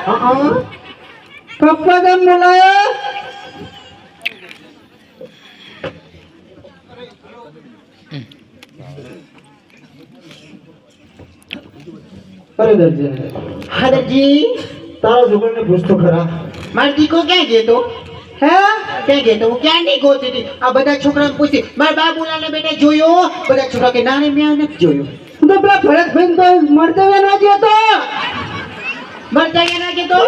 પપ્પા કેમ બોલાયો? અરે દરજી હા દરજી તારા છોકરાને પૂછતો ખરા મારો દીકરો ક્યાં ગયો હે ક્યાં ગયો હું ક્યાં નહીં ગોતી હતી આ બધા છોકરાને પૂછી મારા બાબુલાલને બેટા જોયો બધા છોકરા કે ના રે મેં નથી જોયો તો પેલા ભરતભાઈ તો મળતા ના ગયો તો મરતા ના ગયો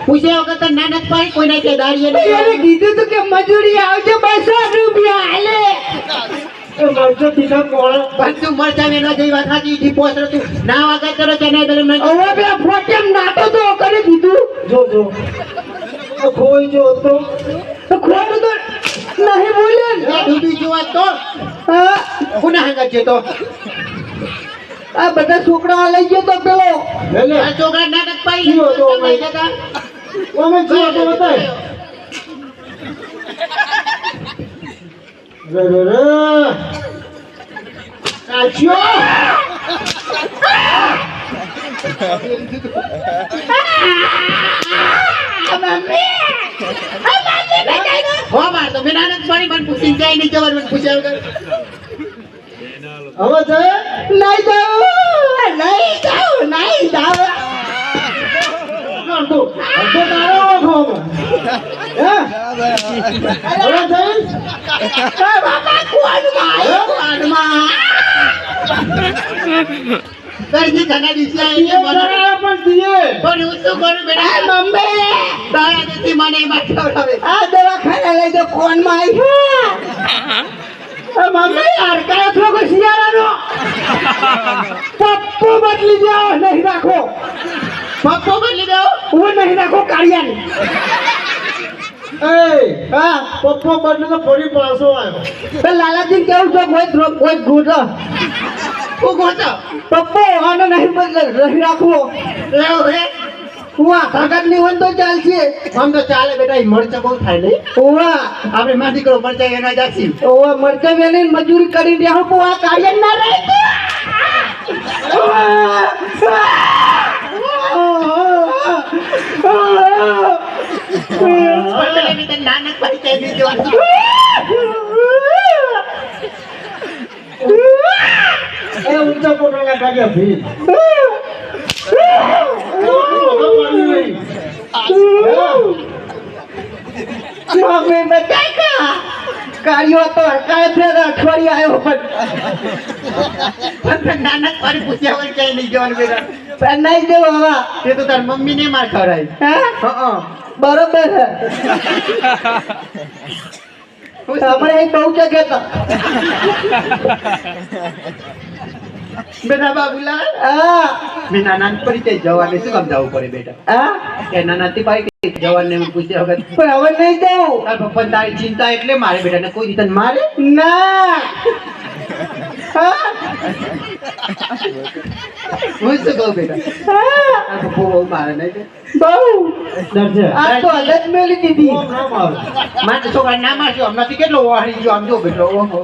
પૂછ્યા વગર તો નાનક પાડી કોઈ ના દાડીએ એને કીધું તો કે મજૂરી આવજો 200 રૂપિયા હાલે એ મળતો દીધા કોણ બધું મરતા વેનો જેવી વાત સાચી થી પોસરો તું ના વાગા કરો કે ના બેન હવે બે ફોટેમ નાટો તો કરી દીધું જો ખોઈ જો તો ખોટું તો નહીં બોલે ને દૂધી જોવા તો કોના હંગા છે તો આ બધા છોકરા લઈ ગયો તો પેલો આ છોકરા નાટક પાડી જીવો તો લઈ જતા ઓમે જીવો તો બતાય રે આચ્યો હો માર તો મેં નાનક પાડી મને પૂછીને જાય નહીં જવાનું મને પૂછ્યા વગર હવે જાય નહીં જાવ તો તારો ખોમ હે હવે જાય બાબા કોણ માયો કોણમાં દરજી ઘણા દિવસે આવીને મને પણ દીએ પણ હું શું કરું બેટા મમ્મી દાડા દેતી મને એમાં ખવડાવે આ દવાખાને લઈ જો કોણ માં આવી મમ્મી અડકાયો થોડો શિયાળાનો પપ્પો બદલી જાઓ નહીં રાખો પપ્પો બદલી દો હું નહીં રાખો કાળિયાની હા પપ્પો બદલી તો ફરી પાછો આવ્યો લાલાજી કેવું છો કોઈ ગોઠો હું ગોતો પપ્પો આને નહીં બદલે નહીં રાખવો એવું હે હું આ કાગળ ની વન તો ચાલશે આમ તો ચાલે બેટા એ મરચા બહુ થાય નહીં ઓવા આપણે માં દીકરો મરચા એના જાસી ઓવા મરતા વેની મજૂરી કરી દે હું આ કાળિયા ના રહે નાનક પાડી કહી દીધો એ ઊંચા પોટલા કાઢ્યા ભી મમ્મી બતાકા કાર્યો તો હકાય છે અઠવાડિયે આવ્યો પણ નાનક પાડી પૂછ્યા વગર ક્યાંય નહીં જવાનું બેટા પણ નહીં દેવો હવે તે તો તાર મમ્મી ને માર ખવડાવી હા બરોબર છે હમણાં એ બહુ જગ્યા બેટા બાબુલાલ હા મેં નાના પડી જવાને શું કામ જવું પડે બેટા હા કે નાનાથી પાડી જવાને પૂછ્યા વગર પણ હવે નહીં દેવું તાર પપ્પા તારી ચિંતા એટલે મારે બેટા ને કોઈ રીતે મારે ના હા હું શું કહું બેટા તાર પપ્પા બહુ મારે નહીં બહુ આ તો અલગ મેલી દીધી મારે છોકરા ના મારજો હમણાંથી કેટલો વાળી ગયો આમ જો બેટો ઓહો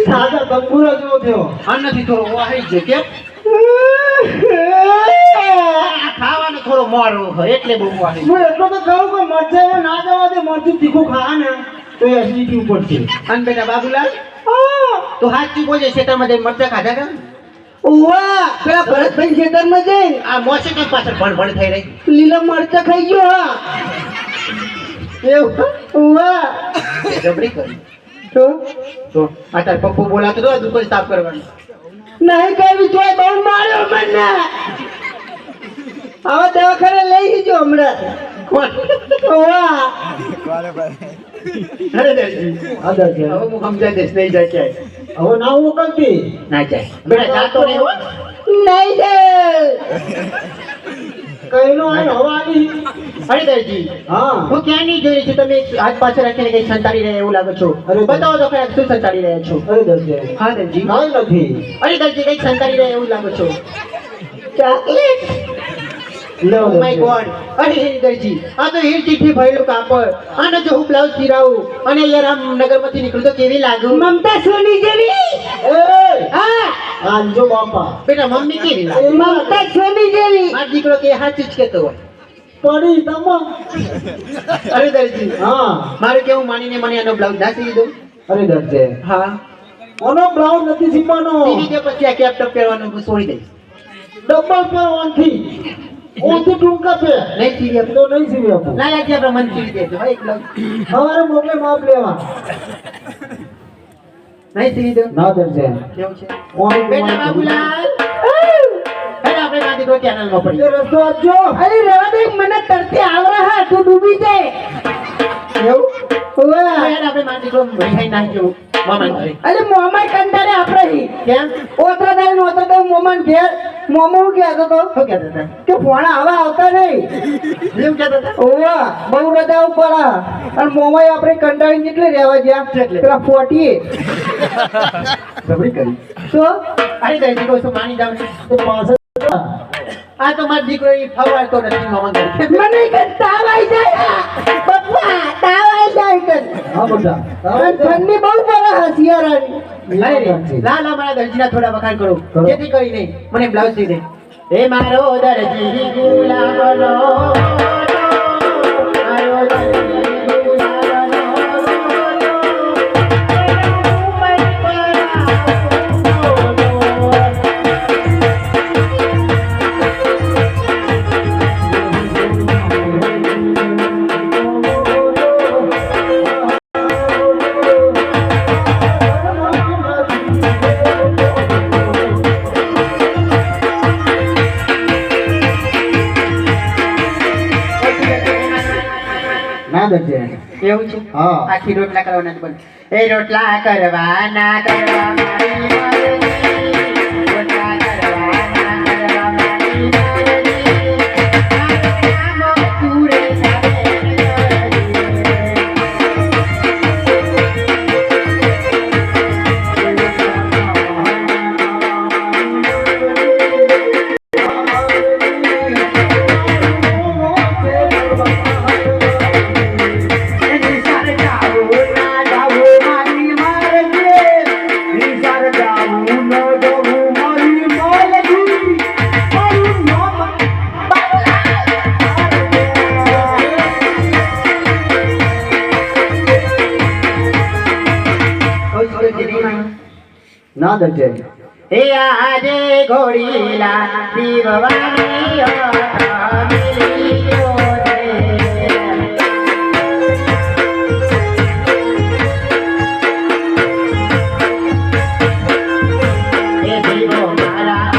સાદા બંબુરો જેવો થયો આનાથી થોડો વાળી છે કેમ ખાવાનો થોડો મોડો હોય એટલે બહુ વાળી હું એટલો તો કહું કે મરચાં ના જવા દે મરચું તીખું ખાવા ને તો એસિડિટી ઉપર છે અને બેટા બાબુલાલ તો હાચું બોલે ખેતરમાં જઈને મરચા ખાધા હતા ઓવા પેલા ભરતભાઈ ખેતરમાં જઈ આ મોસે કઈ પાછળ ભણ થઈ રહી લીલા મરચા ખાઈ ગયો હા એવું ઓવા જબરી કરી તો તો આ તાર પપ્પુ બોલાતો તો દુકાન સાફ કરવાની નહીં કઈ વિચાર બહુ માર્યો મને હવે દવાખાને લઈ ગયો હમણાં કોણ ઓવા અરે દેશજી આદર છે હવે હું સમજાય દેશ નહીં જાય ક્યાંય હવે ના મોકલતી ના જાય બેટા જાતો નહીં હો નહીં દે કઈનો આ હવાની અરે દેશજી હા હું ક્યાં નહીં જોઈ છું તમે હાથ પાછળ રાખીને કઈ સંતાડી રહ્યા એવું લાગો છો અરે બતાવો તો ખરા શું સંતાડી રહ્યા છો અરે દરજે હા દેશજી કાઈ નથી અરે દેશજી કઈ સંતાડી રહ્યા એવું લાગો છો ચોકલેટ લો ઓ માય ગોડ અરે દરજી આ તો હીર ચીઠી ભરેલું કાપડ આને જો હું બ્લાઉઝ સિરાવું અને યાર આમ નગરમાંથી નીકળું તો કેવી લાગુ મમતા સોની જેવી એ હા આજો બાપા બેટા મમ્મી કેવી લાગે મમતા છોડી જેવી મારો દીકરો કે સાચું જ કહેતો હોય પડી તમા અરે દરજી હા મારે કેવું માનીને મને એનો બ્લાઉઝ ના સીવી દો અરે દરજે હા ઓનો બ્લાઉઝ નથી સીવાનો સીવી દે પછી આ કેપટપ પહેરવાનું હું છોડી દઈશ ડબલ પે ઓનથી ઓથી ટૂંકા પે નહીં સીવી આપો તો નહીં સીવી આપું ના લાગી આપણે મન સીવી દેજો હા એક બ્લાઉઝ હવારે મોકલે માપ લેવા નહીં સીવી દો ના દરજે કેવું છે ઓનો બેટા બાબુલાલ અરે આપણે ના દીકરો કેનલમાં પડી એ રસ્તો આપજો અરે રેવા દે મને તરતી આવડે હા તું ડૂબી જાય એવું ઓવે યાર આપણે મારો દીકરો મરી નાખ્યો મામા ઘરે અરે મોમાય કંટાળે આપણે હી કેમ ઓતરા દે મોમાન ઘેર મોમો કહેતો તો શું કહેતા હતા કે ફોણા હવે આવતા નહીં એવું કહેતા હતા ઓવા બહુ રજા ઉપર અને મોમાય આપણે કંટાળી જેટલે રહેવા ગયા એટલે? પેલા 48 જબરી કરી તો અરે દરજી કહું છું માની જાવ ને તો પાછળ આ તો મારો દીકરો એ ફવાડતો નથી મામા ઘરે મને કે તાવ આવી જાય પપ્પા તાવ આવી જાય કે હા બેટા અને ઠંડી બહુ પડે હા શિયાળાની અરે લા લા મારા દરજીના થોડા વખાણ કરો કરો. જેથી કરીને મને બ્લાઉઝ સી દે એ મારો દરજી ગુલાબનો મારો દરજી ગુલાબનો ના દરજે એવું છે હા આખી રોટલા કરવાના છે બંધ એ રોટલા કરવાના કરવા મારી મરજી. રોટલા કરવાના કરવા મારી મરજી. મારું નામ પૂરે સાહેબ ના દરજે હે આજે ઘોડીલા દીવવાની મિલી એ દીવો મારા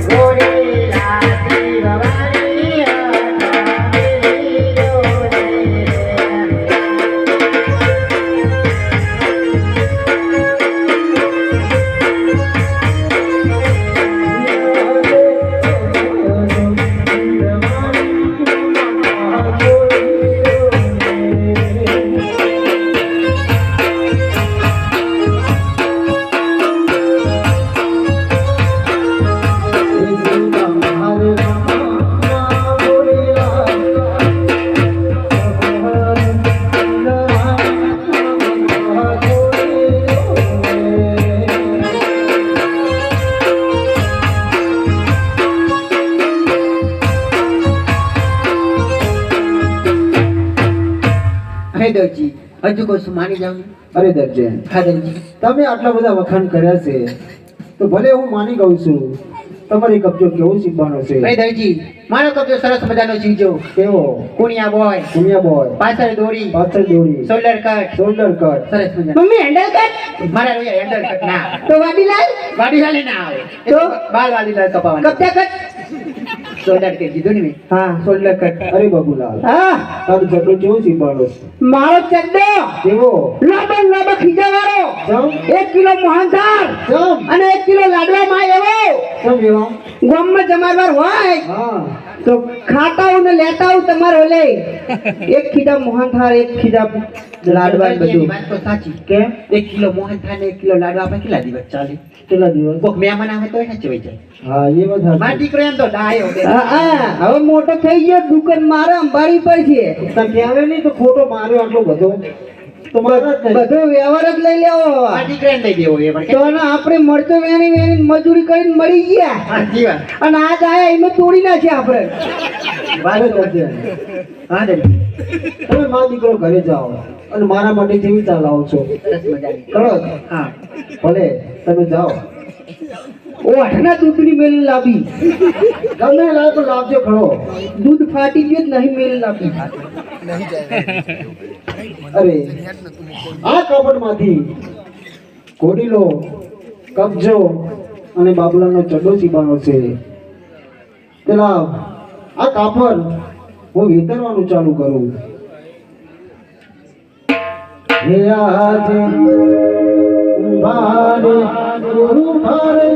ઘોડીલા દીવવાની હે દરજી હજુ કહું છું માની જાવ ને અરે દરજે હા દરજી તમે આટલા બધા વખાણ કર્યા છે તો ભલે હું માની ગયું છું તમારી કબજો કેવો શીખવાનો છે હે દરજી મારો કબજો સરસ મજાનો જીવજો કેવો કુણિયા બોય દુનિયા બોય પાછળ દોરી પાછળ દોરી શોલ્ડર કટ શોલ્ડર કટ સરસ મજાનો મમ્મી હેન્ડલ કટ મારા રોયા હેન્ડલ કટ ના આવે. તો વાડીલાલ વાડીલાલે ના આવે એ તો? બાલ વાડીલાલ કપાવાના કપડા કટ શોલ્ડર કે કીધું ને મેં હા શોલ્ડર કટ અરે બાબુલાલ હા તારું ઝઘડો કેવો શીખવાનો છે મારો ચડ્ડો કેવો લાંબો ખીજાવાળો જમ 1 કિલો મોહનથાળ જમ અને 1 કિલો લાડવામાં એવો જમ એવા ગામમાં જમાડવાર હોય હા તો ખાતા હું ને લેતા હું તમારે લે 1 ખીડા મોહનથાળ 1 ખીડા લાડવા ને એની બધું વાત તો સાચી કેમ 1 કિલો મોહનથાળ ને 1 કિલો લાડવા આપણે કેટલા દિવસ ચાલે કેટલા દિવસ કોક મહેમાન આવે તો સાચવાઈ જાય હા એ વાત મારો સાચી દીકરો એમ તો ડાયો કે હા હવે મોટો થઈ ગયો દુકાન મારે અંબાડી પર છે તો કહેવાય નહીં તો ખોટો માર્યો આટલો બધો તો મારા જ નહીં. બધો વ્યવહાર જ લઈ લેવો આ દીકરાને લઈ દેવો એ પણ તો ને આપણે મળતો વેણી વેણી મજૂરી કરીને મળી ગયા સાચી વાત અને આજ આયા એમાં તોડી નાખ્યા આપણે વાત કરજે. હા દાદી તમે મા દીકરો ઘરે જાઓ અને મારા માટે જેવી ચા લાવો છો સરસ મજાની કરો હા ભલે તમે જાઓ. ઓઠના દૂધની મેલ લાવી ગમે લાવ તો લાવજો ખરો. દૂધ ફાટી ગયું જ નહીં મેલ લાવી અરે આ કપડમાંથી ઘોડીલો કબજો અને બાબલાનો ચડ્ડો ચીબાનો છે. પેલા આ કાપડ હું વેતરવાનું ચાલુ કરું. હે આજે ઉભારે ઉભારે